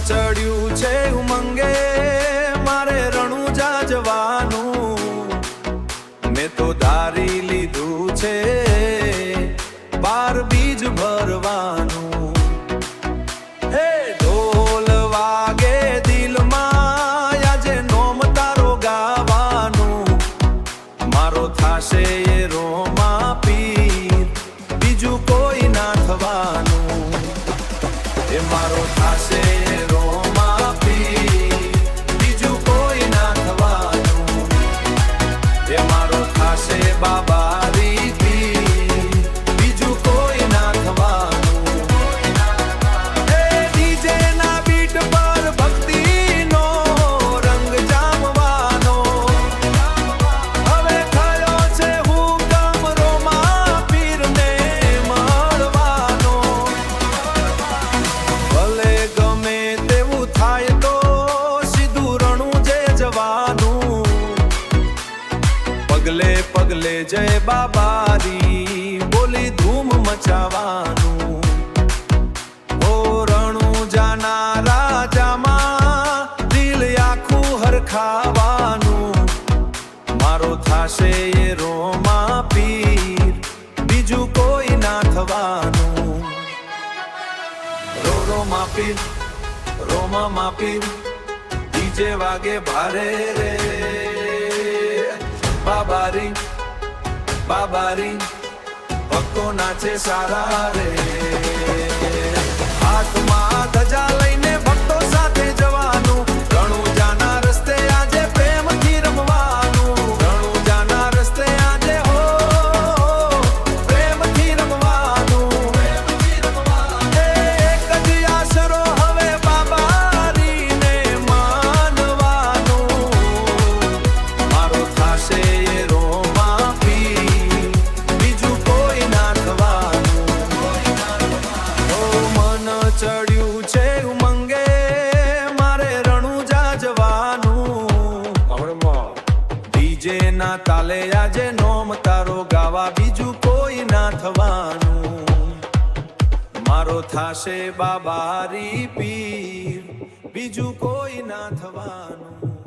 ચડ્યું છે ઉમંગે મારે રણુજા જવાનું મેં તો ધારી લીધું છે બાર બીજ ભરવાનું હે ઢોલ વાગે દિલમાં આજે નોમ તારો ગાવાનું મારો થાશે એ રોમા પીર બીજું કોઈ ના થવાનું એ મારો થાશે એ રોમા પીર બીજું કોઈ ના થવાનું એ મારો થાશે બાબારી પીર બીજું કોઈ ના થવાનું એ ડીજે ના બીટ પર ભક્તિનો રંગ જામવાનો હવે થયો છે હુકમ રોમા પીરને મળવાનો ભલે ગમે તેવું થાય તો સીધું રણુજે જવાનું પગલે પગલે જય બાબારી બોલી ધૂમ મચાવાનું ઓ રણુજાના રાજામાં દિલ આખું હરખાવાનું મારો થાશે એ રોમા પીર બીજું કોઈ ના થવાનું રોમા પીર રોમા પીર ડીજે વાગે ભારે રે બાબારી બાબારી ભક્તો નાચે સારા રે હાથમાં ધજા લઈને ભક્તો સાથે જવાનું રણુજાના રસ્તે આજે પ્રેમથી રમવાનું રણુજાના રસ્તે આજે હો પ્રેમથી રમવાનું એક જ આશરો હવે બાબારીને માનવાનું મારો થાશે એ રોમા પીર બીજું કોઈ ના થવાનું ઓ મન ચડ્યું છે ઉમંગે મારે રણુજા જવાનું ડીજે ના તાલે આજે નોમ તારો ગાવા બીજું કોઈ ના થવાનું મારો થાશે બાબારી પીર બીજું કોઈ ના થવાનું